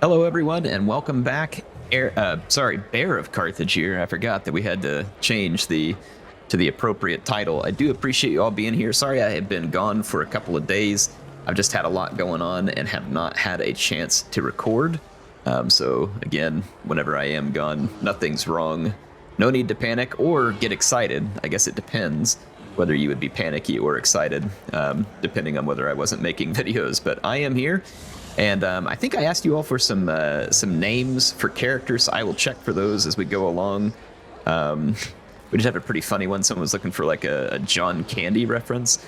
Hello, everyone, and welcome back. Bear of Carthage here. I forgot that we had to change to the appropriate title. I do appreciate you all being here. Sorry I have been gone for a couple of days. I've just had a lot going on and have not had a chance to record. So again, whenever I am gone, nothing's wrong. No need to panic or get excited. I guess it depends whether you would be panicky or excited, depending on whether I wasn't making videos. But I am here. And I think I asked you all for some names for characters. So I will check for those as we go along. We did have a pretty funny one. Someone was looking for like a John Candy reference.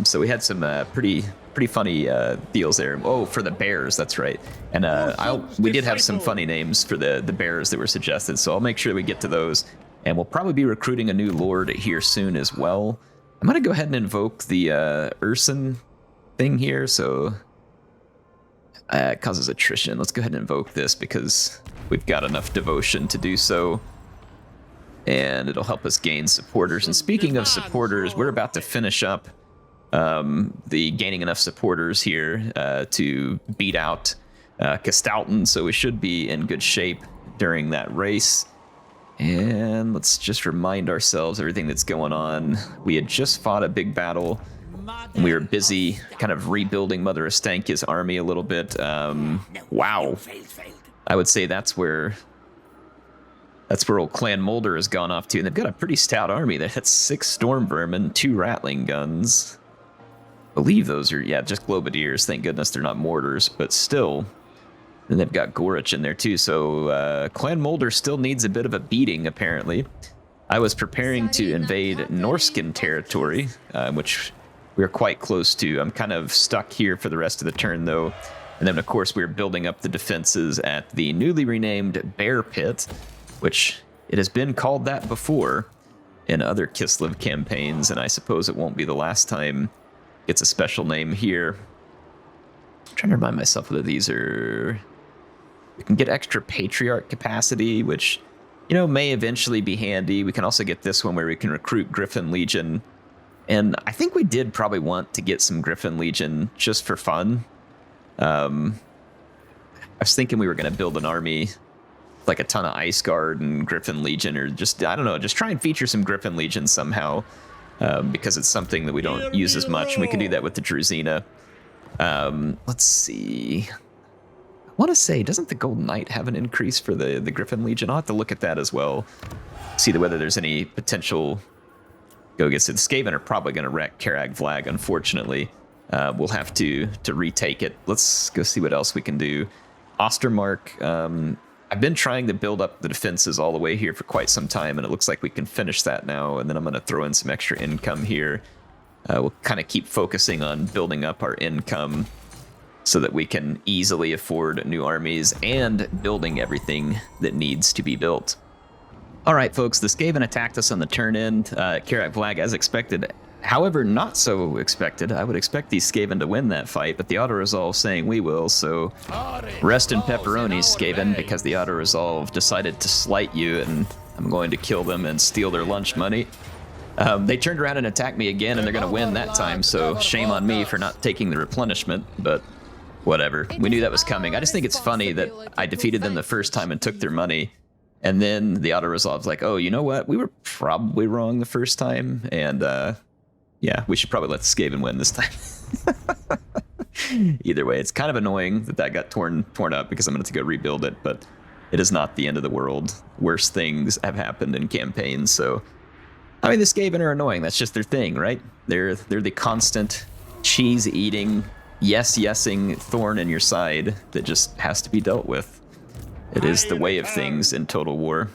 So we had some pretty funny deals there. Oh, for the bears, that's right. And we did have some funny names for the bears that were suggested. So I'll make sure that we get to those. And we'll probably be recruiting a new lord here soon as well. I'm going to go ahead and invoke the Urson thing here. So... it causes attrition. Let's go ahead and invoke this because we've got enough devotion to do so. And it'll help us gain supporters. And speaking of supporters, we're about to finish up the gaining enough supporters here to beat out Castalton. So we should be in good shape during that race. And let's just remind ourselves everything that's going on. We had just fought a big battle. And we were busy kind of rebuilding Mother Estankia's army a little bit. Wow. I would say that's where old Clan Mulder has gone off to. And they've got a pretty stout army. They had 6 storm vermin, 2 rattling guns. I believe those are, yeah, just globadiers. Thank goodness they're not mortars, but still. And they've got Gorich in there too. So Clan Mulder still needs a bit of a beating, apparently. I was preparing to invade Norskin territory, which... we're quite close to. I'm kind of stuck here for the rest of the turn, though. And then, of course, we're building up the defenses at the newly renamed Bear Pit, which it has been called that before in other Kislev campaigns, and I suppose it won't be the last time it gets a special name here. I'm trying to remind myself whether these are... we can get extra Patriarch capacity, which, you know, may eventually be handy. We can also get this one where we can recruit Griffin Legion. And I think we did probably want to get some Griffin Legion just for fun. I was thinking we were going to build an army, like a ton of Ice Guard and Griffin Legion, or just, I don't know, just try and feature some Griffin Legion somehow, because it's something that we don't use as much. And we can do that with the Druzina. Let's see. I want to say, doesn't the Golden Knight have an increase for the Griffin Legion? I'll have to look at that as well. See whether there's any potential... go against it. The Skaven are probably going to wreck Carag Vlag, unfortunately. We'll have to retake it. Let's go see what else we can do. Ostermark. I've been trying to build up the defenses all the way here for quite some time, and it looks like we can finish that now, and then I'm going to throw in some extra income here. We'll kind of keep focusing on building up our income so that we can easily afford new armies and building everything that needs to be built. All right, folks, the Skaven attacked us on the turn end. Carag Vlag, as expected. However, not so expected. I would expect these Skaven to win that fight, but the auto-resolve saying we will, so rest in pepperonis, Skaven, because the auto-resolve decided to slight you, and I'm going to kill them and steal their lunch money. They turned around and attacked me again, and they're going to win that time, so shame on me for not taking the replenishment, but whatever. We knew that was coming. I just think it's funny that I defeated them the first time and took their money. And then the auto-resolve's like, oh, you know what? We were probably wrong the first time. And, yeah, we should probably let the Skaven win this time. Either way, it's kind of annoying that got torn up because I'm going to have to go rebuild it. But it is not the end of the world. Worse things have happened in campaigns. So, I mean, the Skaven are annoying. That's just their thing, right? They're the constant cheese-eating, yes-yesing thorn in your side that just has to be dealt with. It is the way of things in Total War.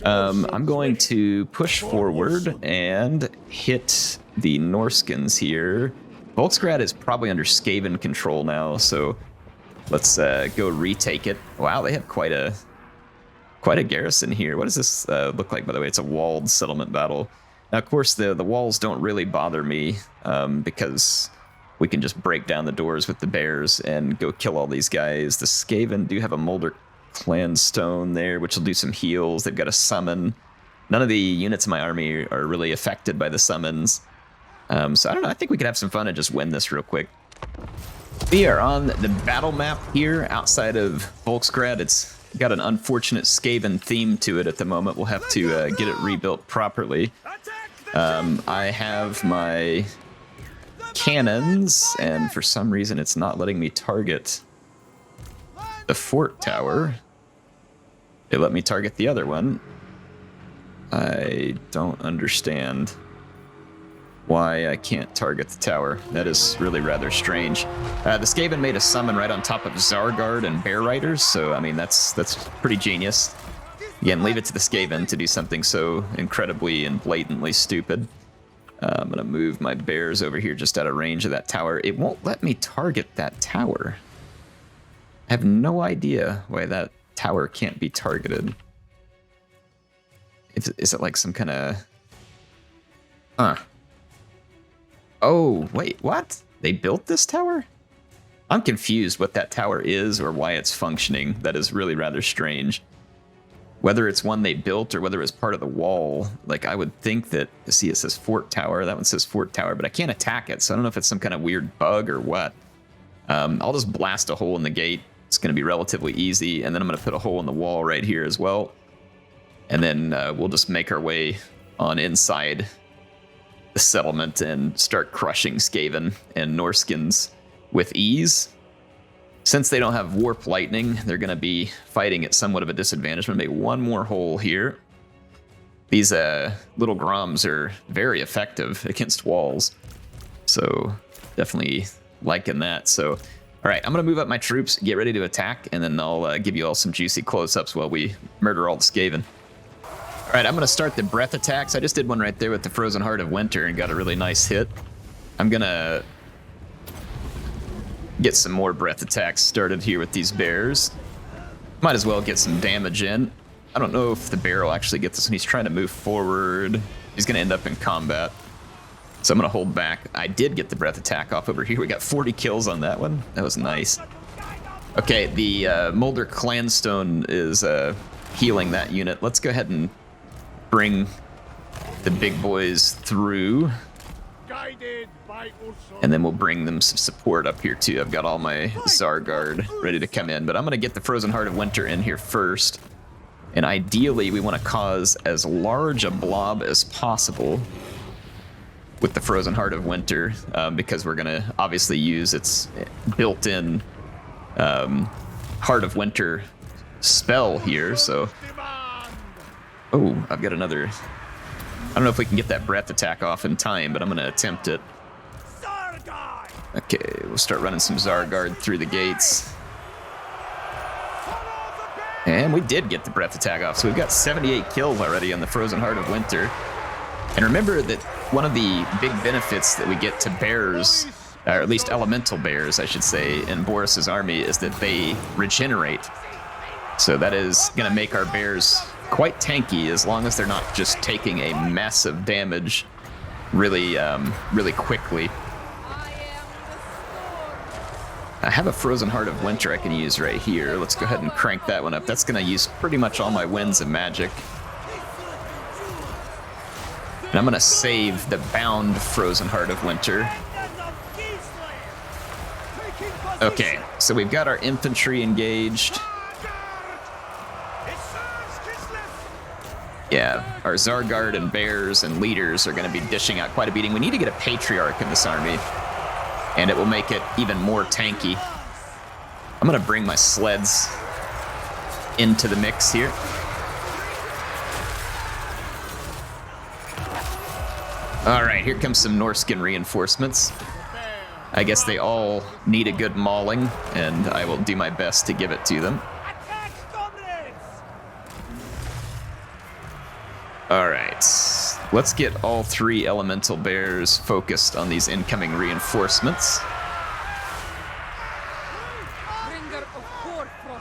I'm going to push forward and hit the Norskins here. Volksgrad is probably under Skaven control now, so let's go retake it. Wow, they have quite a garrison here. What does this look like, by the way? It's a walled settlement battle. Now, of course, the walls don't really bother me because we can just break down the doors with the bears and go kill all these guys. The Skaven do have a Mulder Clan Stone there, which will do some heals. They've got a summon. None of the units in my army are really affected by the summons. So I don't know. I think we could have some fun and just win this real quick. We are on the battle map here outside of Volksgrad. It's got an unfortunate Skaven theme to it at the moment. We'll have to get it rebuilt properly. I have my cannons, and for some reason it's not letting me target the fort tower. It let me target the other one. I don't understand why I can't target the tower. That is really rather strange. The Skaven made a summon right on top of Zargard and Bear Riders, so I mean that's pretty genius. Again, leave it to the Skaven to do something so incredibly and blatantly stupid. I'm gonna move my bears over here just out of range of that tower. It won't let me target that tower. I have no idea why that tower can't be targeted. Is it like some kind of... Huh. Oh, wait, what? They built this tower? I'm confused what that tower is or why it's functioning. That is really rather strange. Whether it's one they built or whether it's part of the wall, like I would think that, see, it says Fort Tower. That one says Fort Tower, but I can't attack it, so I don't know if it's some kind of weird bug or what. I'll just blast a hole in the gate. It's going to be relatively easy, and then I'm going to put a hole in the wall right here as well. And then we'll just make our way on inside the settlement and start crushing Skaven and Norskins with ease. Since they don't have Warp Lightning, they're going to be fighting at somewhat of a disadvantage. I'm going to make one more hole here. These little Groms are very effective against walls, so definitely liking that. So, all right, I'm going to move up my troops, get ready to attack, and then I'll give you all some juicy close-ups while we murder all the Skaven. All right, I'm going to start the breath attacks. I just did one right there with the Frozen Heart of Winter and got a really nice hit. I'm going to get some more breath attacks started here with these bears. Might as well get some damage in. I don't know if the bear will actually get this one. He's trying to move forward. He's going to end up in combat. So I'm going to hold back. I did get the breath attack off over here. We got 40 kills on that one. That was nice. Okay, the Molder Clanstone is healing that unit. Let's go ahead and bring the big boys through, and then we'll bring them some support up here too. I've got all my Zargard ready to come in, but I'm going to get the Frozen Heart of Winter in here first, and ideally we want to cause as large a blob as possible with the Frozen Heart of Winter, because we're going to obviously use its built-in Heart of Winter spell here, so... Oh, I've got another... I don't know if we can get that breath attack off in time, but I'm going to attempt it. Okay, we'll start running some Zargard through the gates. And we did get the breath attack off, so we've got 78 kills already on the Frozen Heart of Winter. And remember that one of the big benefits that we get to bears, or at least elemental bears, I should say, in Boris's army, is that they regenerate. So that is going to make our bears quite tanky as long as they're not just taking a massive damage really quickly. I have a Frozen Heart of Winter I can use right here. Let's go ahead and crank that one up. That's going to use pretty much all my winds of magic. And I'm going to save the bound Frozen Heart of Winter. Okay, so we've got our infantry engaged. Yeah, our Zargard and bears and leaders are going to be dishing out quite a beating. We need to get a Patriarch in this army, and it will make it even more tanky. I'm going to bring my sleds into the mix here. All right, here comes some Norskin reinforcements. I guess they all need a good mauling, and I will do my best to give it to them. All right, let's get all three elemental bears focused on these incoming reinforcements.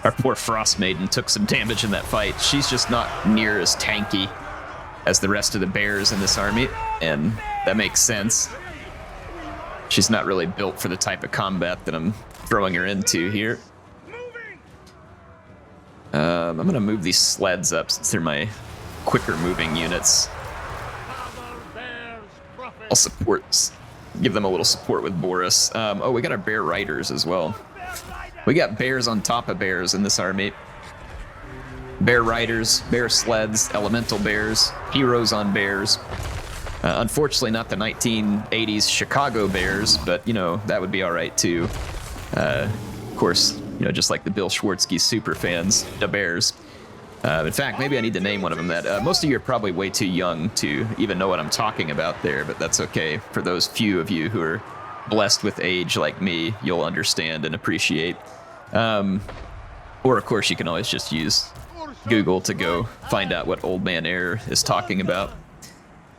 Our poor Frost Maiden took some damage in that fight. She's just not near as tanky as the rest of the bears in this army, and that makes sense. She's not really built for the type of combat that I'm throwing her into here. I'm gonna move these sleds up since they're my quicker moving units. I'll support give them a little support with Boris. Oh, we got our bear riders as well. We got bears on top of bears in this army. Bear riders, bear sleds, elemental bears, heroes on bears. Unfortunately, not the 1980s Chicago Bears, but, you know, that would be all right, too. Of course, you know, just like the Bill Schwartzky super fans, the Bears. In fact, maybe I need to name one of them that. Most of you are probably way too young to even know what I'm talking about there, but that's okay. For those few of you who are blessed with age like me, you'll understand and appreciate. Or, of course, you can always just use Google to go find out what Old Man Air is talking about.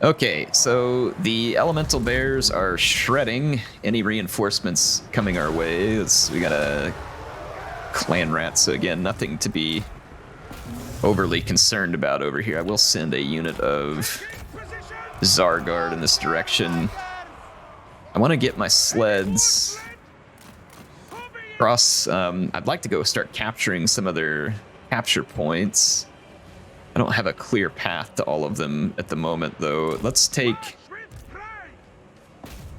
Okay, so the elemental bears are shredding any reinforcements coming our way. We got a clan rat, so again, nothing to be overly concerned about over here. I will send a unit of Zargard in this direction. I want to get my sleds across. I'd like to go start capturing some of their capture points. I don't have a clear path to all of them at the moment, though. Let's take...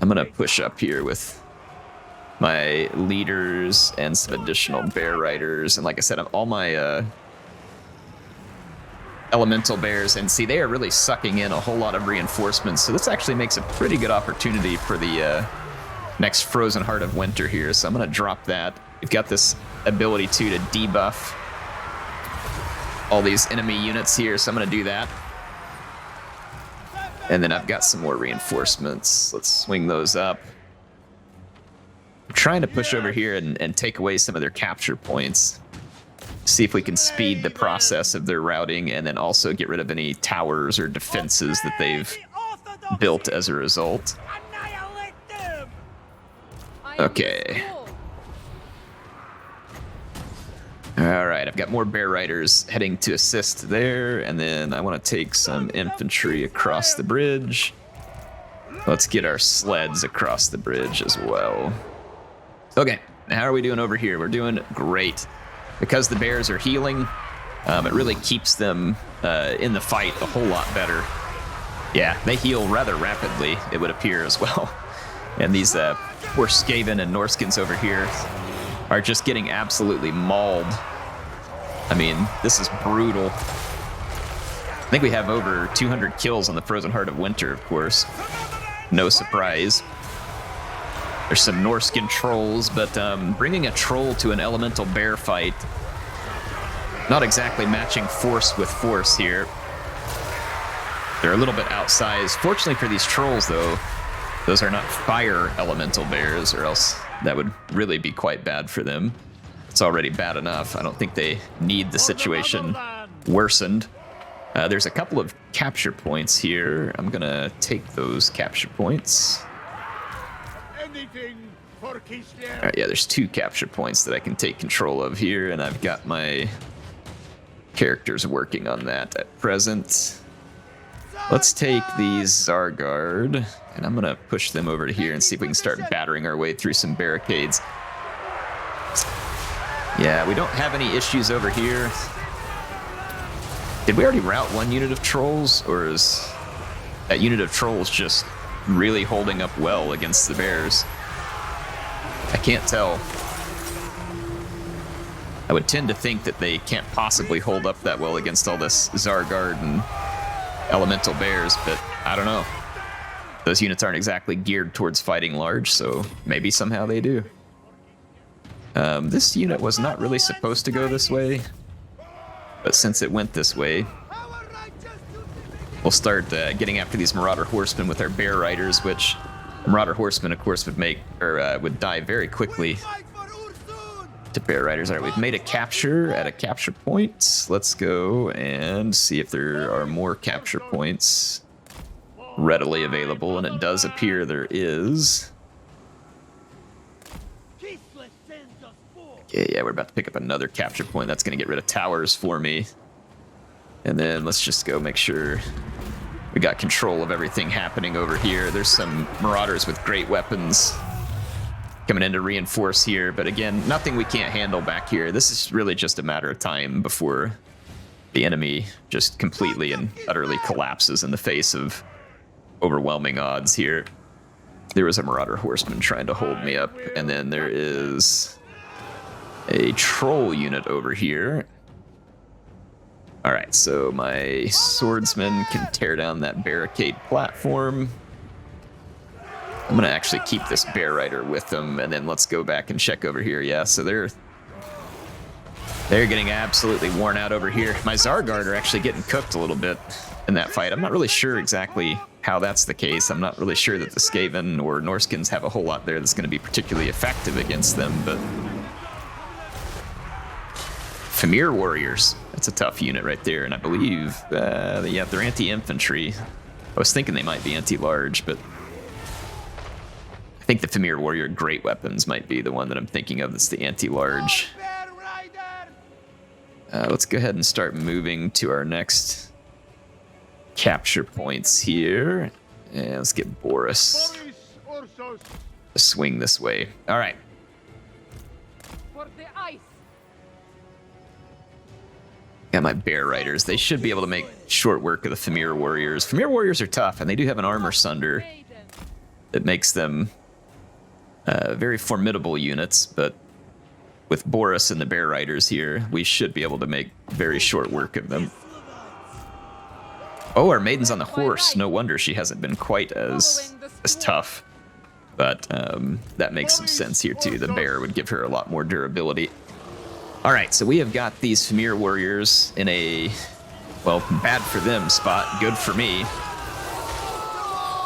I'm going to push up here with my leaders and some additional bear riders. And like I said, all my elemental bears. And see, they are really sucking in a whole lot of reinforcements. So this actually makes a pretty good opportunity for the next Frozen Heart of Winter here. So I'm going to drop that. We've got this ability, too, to debuff all these enemy units here, so I'm going to do that. And then I've got some more reinforcements. Let's swing those up. I'm trying to push over here and take away some of their capture points. See if we can speed the process of their routing and then also get rid of any towers or defenses that they've built as a result. Okay. All right, I've got more bear riders heading to assist there, and then I want to take some infantry across the bridge. Let's get our sleds across the bridge as well. Okay, how are we doing over here? We're doing great. Because the bears are healing, it really keeps them in the fight a whole lot better. Yeah, they heal rather rapidly, it would appear as well. And these poor Skaven and Norskins over here are just getting absolutely mauled. I mean, this is brutal. I think we have over 200 kills on the Frozen Heart of Winter, of course. No surprise. There's some Norskin trolls, but bringing a troll to an elemental bear fight, not exactly matching force with force here. They're a little bit outsized. Fortunately for these trolls, though, those are not fire elemental bears, or else that would really be quite bad for them. It's already bad enough. I don't think they need the situation worsened. There's a couple of capture points here. I'm going to take those capture points. All right, yeah, there's 2 capture points that I can take control of here, and I've got my characters working on that at present. Let's take these Zargard, and I'm going to push them over to here and see if we can start battering our way through some barricades. Yeah, we don't have any issues over here. Did we already route 1 unit of trolls, or is that unit of trolls just really holding up well against the bears? I can't tell. I would tend to think that they can't possibly hold up that well against all this Zargard and elemental bears, but I don't know. Those units aren't exactly geared towards fighting large, so maybe somehow they do. This unit was not really supposed to go this way, but since it went this way, we'll start getting after these Marauder Horsemen with our Bear Riders, which Marauder Horsemen, of course, would die very quickly to Bear Riders. All right, we've made a capture at a capture point. Let's go and see if there are more capture points readily available, and it does appear there is. Yeah, we're about to pick up another capture point. That's going to get rid of towers for me. And then let's just go make sure we got control of everything happening over here. There's some Marauders with great weapons coming in to reinforce here. But again, nothing we can't handle back here. This is really just a matter of time before the enemy just completely and utterly collapses in the face of overwhelming odds here. There was a Marauder Horseman trying to hold me up, and then there is a Troll unit over here. All right, so my swordsman can tear down that barricade platform. I'm gonna actually keep this Bear Rider with them, and then let's go back and check over here. Yeah, so they're getting absolutely worn out over here. My Zargard are actually getting cooked a little bit in that fight. I'm not really sure exactly how that's the case. I'm not really sure that the Skaven or Norskins have a whole lot there that's going to be particularly effective against them, but Famir Warriors, that's a tough unit right there, and I believe, yeah, they're anti-infantry. I was thinking they might be anti-large, but I think the Famir Warrior Great Weapons might be the one that I'm thinking of that's the anti-large. Let's go ahead and start moving to our next capture points here. And let's get Boris to swing this way. All right. Got my Bear Riders. They should be able to make short work of the Famir Warriors. Famir Warriors are tough, and they do have an armor sunder that makes them very formidable units, but with Boris and the Bear Riders here, we should be able to make very short work of them. Oh, our Maiden's on the horse. No wonder she hasn't been quite as tough. But that makes some sense here, too. The Bear would give her a lot more durability. All right, so we have got these Famir Warriors in a, well, bad for them spot. Good for me.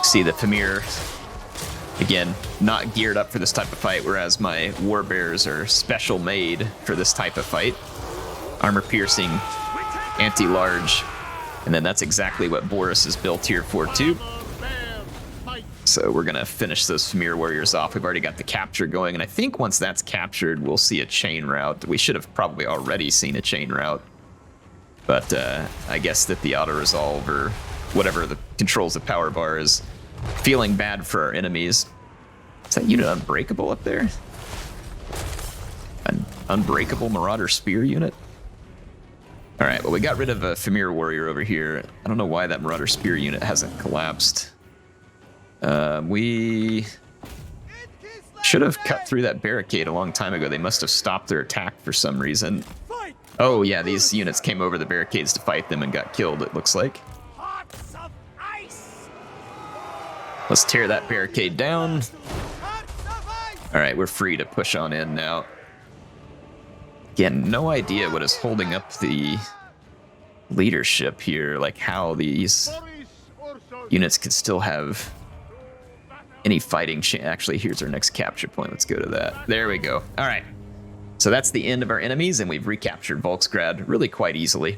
See the Famir, again, not geared up for this type of fight, whereas my War Bears are special made for this type of fight. Armor piercing, anti-large, and then that's exactly what Boris is built here for too. So we're gonna finish those Famir Warriors off. We've already got the capture going, and I think once that's captured, we'll see a chain route. We should have probably already seen a chain route, but I guess that the auto-resolve or whatever the controls the power bar is feeling bad for our enemies. Is that unit unbreakable up there? An unbreakable Marauder Spear unit? All right, well, we got rid of a Famir Warrior over here. I don't know why that Marauder Spear unit hasn't collapsed. We should have cut through that barricade a long time ago. They must have stopped their attack for some reason. Oh, yeah, these units came over the barricades to fight them and got killed, it looks like. Let's tear that barricade down. All right, we're free to push on in now. Again, no idea what is holding up the leadership here, like how these units can still have any fighting chance. Actually, here's our next capture point. Let's go to that. There we go. All right. So that's the end of our enemies, and we've recaptured Volksgrad really quite easily.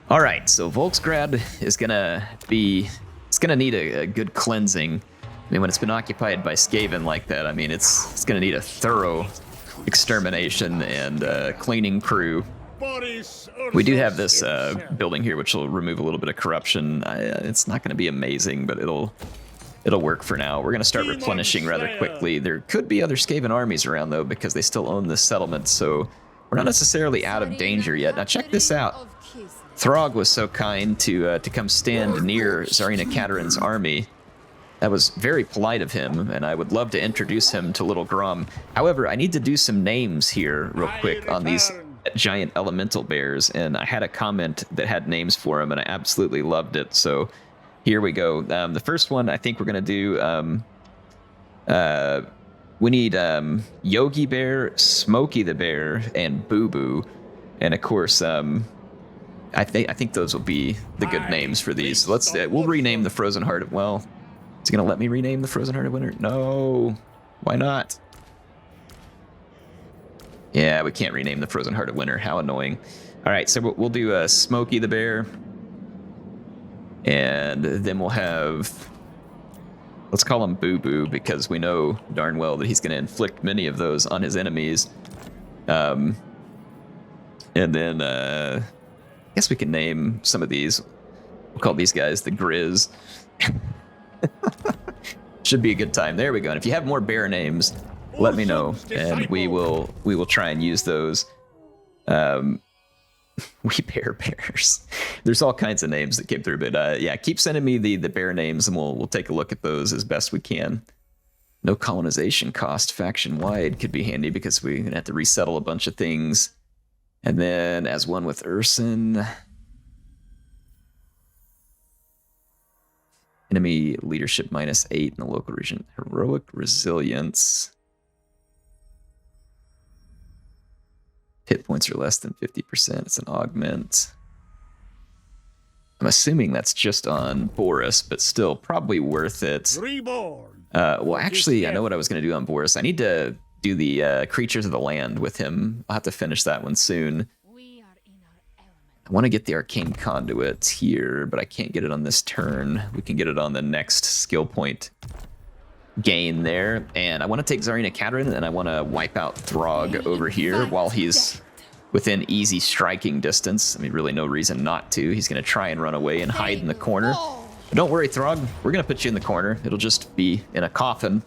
All right, so Volksgrad is gonna be... It's gonna need a good cleansing. I mean, when it's been occupied by Skaven like that, I mean, it's gonna need a thorough extermination and cleaning crew. We do have this building here, which will remove a little bit of corruption. It's not gonna be amazing, but it'll work for now. We're gonna start replenishing rather quickly. There could be other Skaven armies around though, because they still own this settlement, so we're not necessarily out of danger yet. Now check this out. Throg was so kind to come stand near Tsarina Katarin's army. That was very polite of him, and I would love to introduce him to Little Grom. However, I need to do some names here real quick on these giant elemental bears, and I had a comment that had names for them, and I absolutely loved it. So here we go. The first one, I think we're going to do... we need Yogi Bear, Smokey the Bear, and Boo Boo. And of course... I think those will be the good names for these. So we'll rename the Frozen Heart of... Well, is he going to let me rename the Frozen Heart of Winter? No. Why not? Yeah, we can't rename the Frozen Heart of Winter. How annoying. All right, so we'll do Smokey the Bear. And then we'll have... Let's call him Boo Boo, because we know darn well that he's going to inflict many of those on his enemies. And then... I guess we can name some of these. We'll call these guys the Grizz. Should be a good time. There we go. And if you have more bear names, let me know, and we will try and use those. We bears. There's all kinds of names that came through, but yeah, keep sending me the bear names, and we'll take a look at those as best we can. No colonization cost faction-wide could be handy because we're going to have to resettle a bunch of things. And then as one with Urson... Enemy leadership -8 in the local region. Heroic resilience. Hit points are less than 50%. It's an augment. I'm assuming that's just on Boris, but still probably worth it. Well, actually, I know what I was going to do on Boris. I need to do the Creatures of the Land with him. I'll have to finish that one soon. I want to get the Arcane Conduit here, but I can't get it on this turn. We can get it on the next skill point gain there. And I want to take Tsarina Katarin, and I want to wipe out Throg over here while he's within easy striking distance. I mean, really no reason not to. He's going to try and run away and hide in the corner. But don't worry, Throg. We're going to put you in the corner. It'll just be in a coffin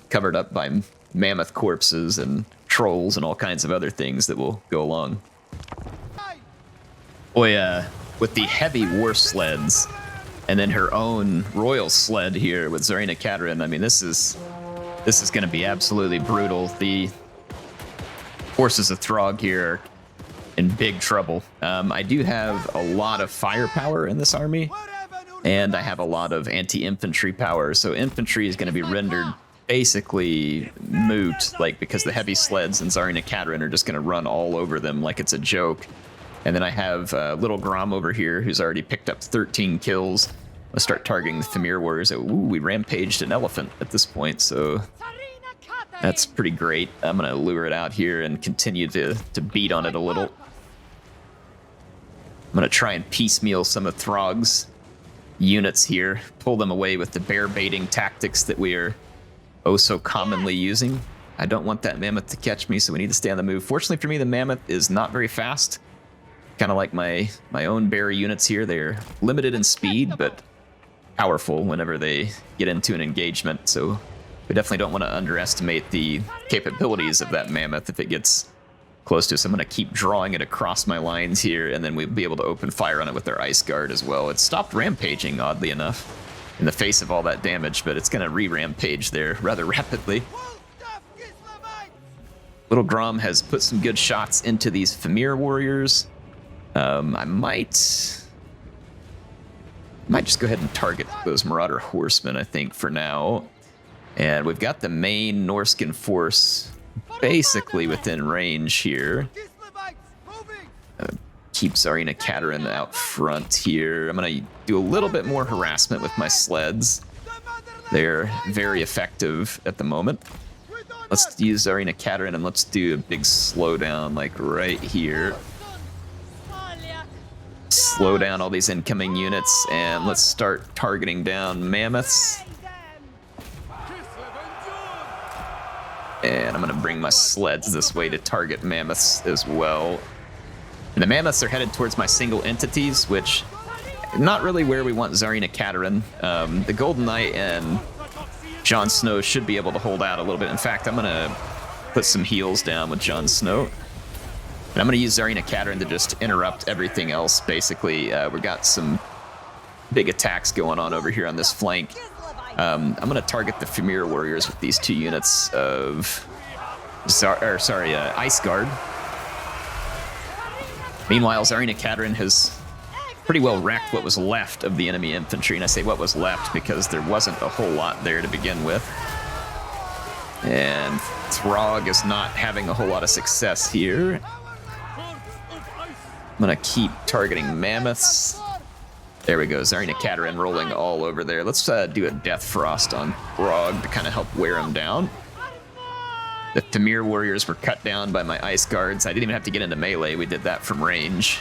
covered up by mammoth corpses and trolls and all kinds of other things that will go along. Boy, with the heavy war sleds and then her own royal sled here with Tsarina Katarin, I mean, this is going to be absolutely brutal. The forces of Throg here are in big trouble. I do have a lot of firepower in this army, and I have a lot of anti-infantry power, so infantry is going to be rendered basically moot, like, because the heavy sleds and Tsarina Katarin are just going to run all over them like it's a joke. And then I have little Grom over here who's already picked up 13 kills. Let's start targeting the Thamir warriors. Ooh, we rampaged an elephant at this point, so that's pretty great. I'm going to lure it out here and continue to beat on it a little. I'm going to try and piecemeal some of Throg's units here, pull them away with the bear baiting tactics that we are oh so commonly using. I don't want that mammoth to catch me, so we need to stay on the move. Fortunately for me, the mammoth is not very fast. Kind of like my own bear units here. They're limited in speed, but powerful whenever they get into an engagement. So we definitely don't want to underestimate the capabilities of that mammoth if it gets close to us. I'm going to keep drawing it across my lines here, and then we'll be able to open fire on it with our Ice Guard as well. It stopped rampaging, oddly enough, in the face of all that damage, but it's going to re-rampage there rather rapidly. Little Grom has put some good shots into these Thamir warriors. I might just go ahead and target those Marauder Horsemen, I think, for now. And we've got the main Norscan force basically within range here. Keep Tsarina Katarin out front here. I'm going to do a little bit more harassment with my sleds. They're very effective at the moment. Let's use Tsarina Katarin and let's do a big slowdown, like right here. Slow down all these incoming units, and let's start targeting down mammoths. And I'm going to bring my sleds this way to target mammoths as well. And the mammoths are headed towards my single entities, which not really where we want Tsarina Katarin. The Golden Knight and Jon Snow should be able to hold out a little bit. In fact, I'm going to put some heals down with Jon Snow. And I'm going to use Tsarina Katarin to just interrupt everything else, basically. We got some big attacks going on over here on this flank. I'm going to target the Thamir warriors with these 2 units of Ice Guard. Meanwhile, Tsarina Katarin has pretty well wrecked what was left of the enemy infantry. And I say what was left because there wasn't a whole lot there to begin with. And Throg is not having a whole lot of success here. I'm going to keep targeting mammoths. There we go, Tsarina Katarin rolling all over there. Let's do a Death Frost on Throg to kind of help wear him down. The Thamir warriors were cut down by my Ice Guards. I didn't even have to get into melee. We did that from range.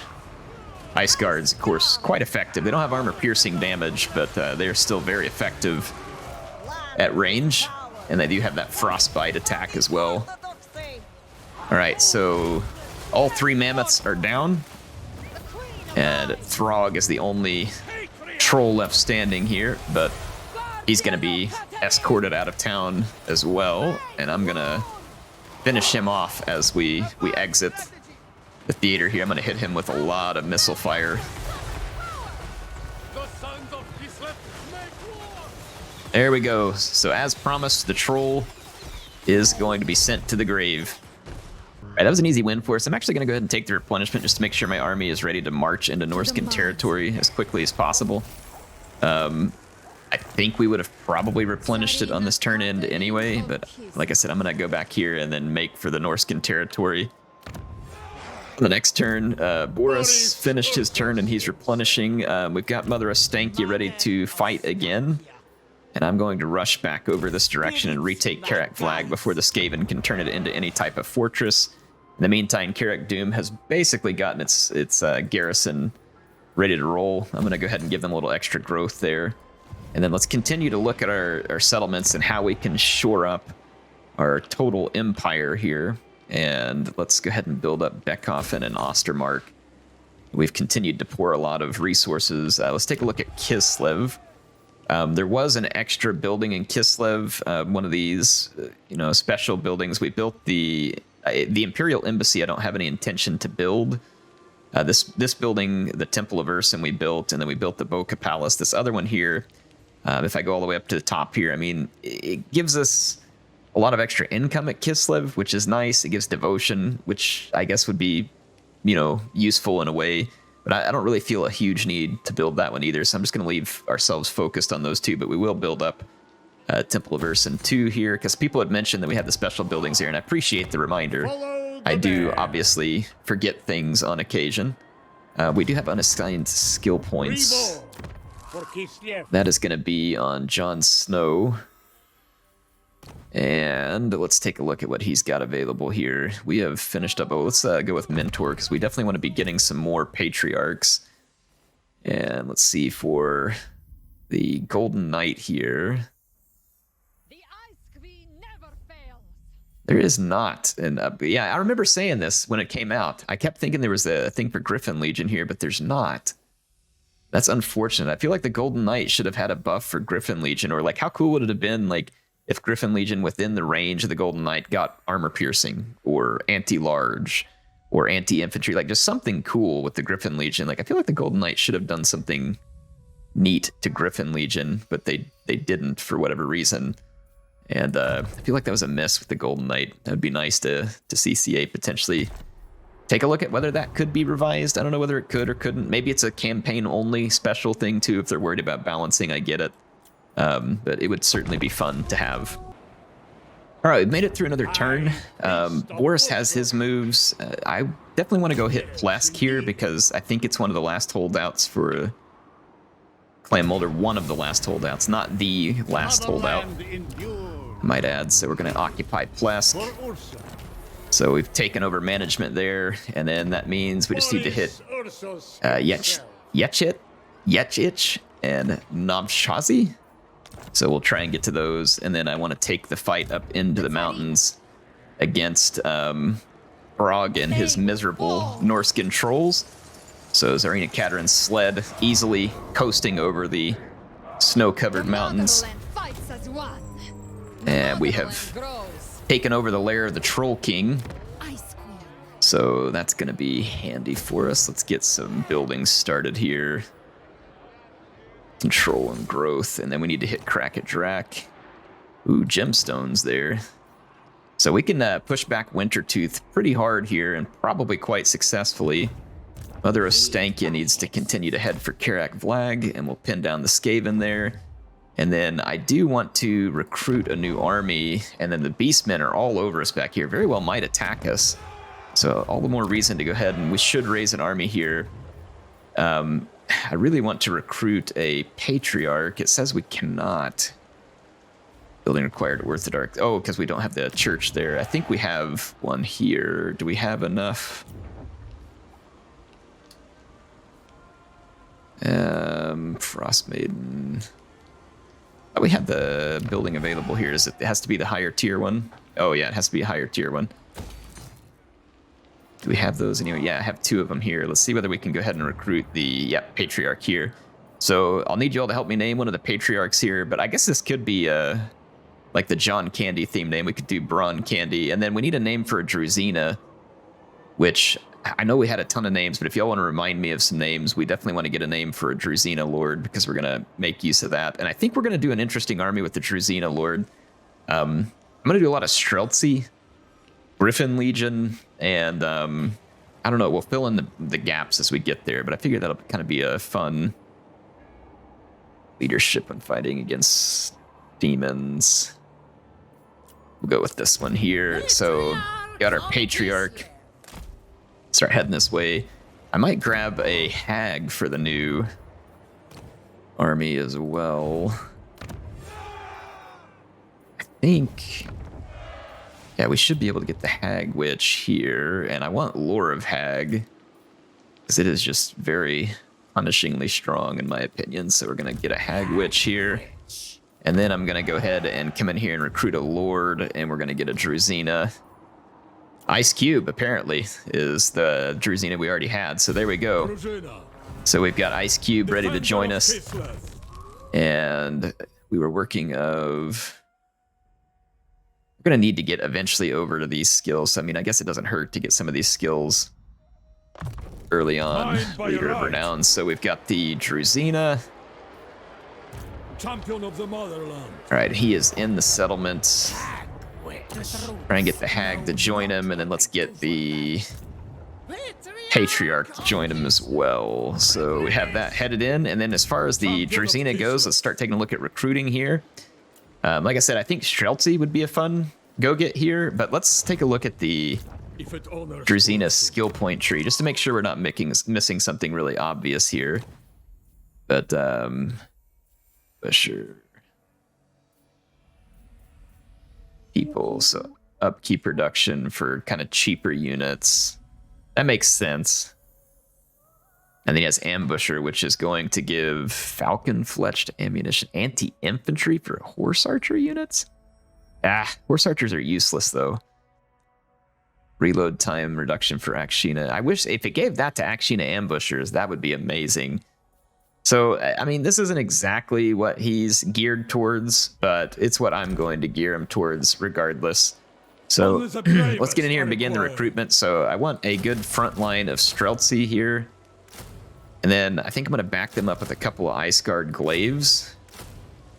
Ice Guards, of course, quite effective. They don't have armor-piercing damage, but they're still very effective at range. And they do have that Frostbite attack as well. All right, so all 3 mammoths are down. And Throg is the only troll left standing here, but he's going to be escorted out of town as well. And I'm going to finish him off as we exit the theater here. I'm going to hit him with a lot of missile fire. There we go. So as promised, the troll is going to be sent to the grave. All right, that was an easy win for us. I'm actually going to go ahead and take the replenishment just to make sure my army is ready to march into Norscan territory as quickly as possible. I think we would have probably replenished it on this turn end anyway, but like I said, I'm going to go back here and then make for the Norscan territory. The next turn, Boris finished his turn and he's replenishing. We've got Mother Ostankia ready to fight again. And I'm going to rush back over this direction and retake Carag Flag before the Skaven can turn it into any type of fortress. In the meantime, Carag Doom has basically gotten its garrison ready to roll. I'm going to go ahead and give them a little extra growth there. And then let's continue to look at our settlements and how we can shore up our total empire here. And let's go ahead and build up Beckhofen and Ostermark. We've continued to pour a lot of resources. Let's take a look at Kislev. There was an extra building in Kislev, one of these, special buildings. We built the Imperial Embassy. I don't have any intention to build. This building, the Temple of Ursun, we built, and then we built the Boca Palace. This other one here, if I go all the way up to the top here, I mean, it gives us a lot of extra income at Kislev, which is nice. It gives devotion, which I guess would be, useful in a way. But I don't really feel a huge need to build that one either, so I'm just going to leave ourselves focused on those two. But we will build up Temple of Ursun 2 here, because people had mentioned that we had the special buildings here, and I appreciate the reminder. I do obviously forget things on occasion. We do have unassigned skill points. That is going to be on Jon Snow. And let's take a look at what he's got available here. We have finished up. Oh, let's go with Mentor, because we definitely want to be getting some more Patriarchs. And let's see for the Golden Knight here. The Ice Queen never fails. There is not. And yeah, I remember saying this when it came out. I kept thinking there was a thing for Griffin Legion here, but there's not. That's unfortunate. I feel like the Golden Knight should have had a buff for Griffin Legion, or like how cool would it have been like if Griffin Legion within the range of the Golden Knight got armor piercing or anti-large or anti-infantry, like just something cool with the Griffin Legion. Like I feel like the Golden Knight should have done something neat to Griffin Legion, but they didn't for whatever reason. And I feel like that was a miss with the Golden Knight. That would be nice to see CA potentially take a look at whether that could be revised. I don't know whether it could or couldn't. Maybe it's a campaign only special thing too. If they're worried about balancing, I get it. But it would certainly be fun to have. All right, we've made it through another turn. Boris has his moves. I definitely want to go hit Plesk here because I think it's one of the last holdouts for Clan Mulder. One of the last holdouts, not the last holdout, I might add. So we're going to occupy Plesk. So we've taken over management there, and then that means we just need to hit Yechich and Novchazi. So we'll try and get to those, and then I want to take the fight up into the mountains against Throg and his miserable Norscan trolls. So Tsarina Katarin's sled easily coasting over the snow-covered mountains. And we have taken over the lair of the Troll King. So that's going to be handy for us. Let's get some buildings started here. Control and growth, and then we need to hit Krakadrak. Ooh, gemstones there. So we can push back Wintertooth pretty hard here, and probably quite successfully. Mother Ostankia needs to continue to head for Carag Flag, and we'll pin down the Skaven there. And then I do want to recruit a new army, and then the Beastmen are all over us back here. Very well might attack us. So all the more reason to go ahead, and we should raise an army here. I really want to recruit a Patriarch. It says we cannot. Building required Orthodox. Oh, because we don't have the church there. I think we have one here. Do we have enough? Frost Maiden. Oh, we have the building available here. It has to be the higher tier one? Oh yeah, it has to be a higher tier one. Do we have those anyway? Yeah, I have 2 of them here. Let's see whether we can go ahead and recruit the Patriarch here. So I'll need you all to help me name one of the Patriarchs here, but I guess this could be like the John Candy theme name. We could do Braun Candy, and then we need a name for a Druzina, which I know we had a ton of names, but if y'all want to remind me of some names, we definitely want to get a name for a Druzina Lord because we're going to make use of that. And I think we're going to do an interesting army with the Druzina Lord. I'm going to do a lot of Streltsy, Griffin Legion, and I don't know. We'll fill in the gaps as we get there, but I figure that'll kind of be a fun leadership when fighting against demons. We'll go with this one here. So got our Patriarch. Start heading this way. I might grab a hag for the new army as well. I think, yeah, we should be able to get the hag witch here, and I want lore of hag because it is just very punishingly strong in my opinion. So we're gonna get a hag witch here, and then I'm gonna go ahead and come in here and recruit a lord, and we're gonna get a Druzina. Ice Cube, apparently, is the Druzina we already had, so there we go. So we've got Ice Cube ready to join us. And we were working of... We're going to need to get eventually over to these skills. So, I mean, I guess it doesn't hurt to get some of these skills early on. Leader of Renown. So we've got the Druzina. Champion of the motherland. All right, he is in the settlement. Try and get the hag to join him, and then let's get the Patriarch to join him as well. So we have that headed in, and then as far as the Druzina goes, let's start taking a look at recruiting here. Like I said, I think Streltsy would be a fun go-get here, but let's take a look at the Druzina skill point tree, just to make sure we're not missing something really obvious here. But sure. People, so upkeep production for kind of cheaper units. That makes sense. And then he has Ambusher, which is going to give Falcon-fletched ammunition, anti-infantry for horse archer units? Horse archers are useless, though. Reload time reduction for Akshina. I wish if it gave that to Akshina Ambushers, that would be amazing. So, I mean, this isn't exactly what he's geared towards, but it's what I'm going to gear him towards regardless. So, let's get in here and begin the recruitment. So, I want a good front line of Streltsy here. And then I think I'm going to back them up with a couple of Ice Guard Glaives,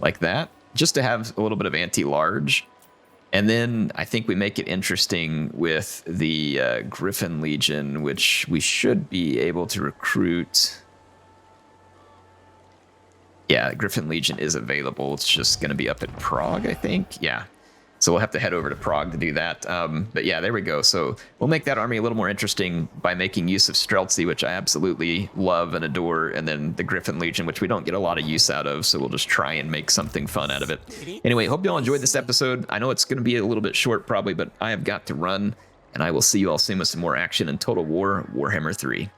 like that, just to have a little bit of anti-large. And then I think we make it interesting with the Griffin Legion, which we should be able to recruit. Yeah, Griffin Legion is available. It's just going to be up at Prague, I think. Yeah. So we'll have to head over to Prague to do that. But yeah, there we go. So we'll make that army a little more interesting by making use of Streltsy, which I absolutely love and adore, and then the Griffin Legion, which we don't get a lot of use out of, so we'll just try and make something fun out of it. Anyway, hope you all enjoyed this episode. I know it's going to be a little bit short probably, but I have got to run, and I will see you all soon with some more action in Total War Warhammer 3.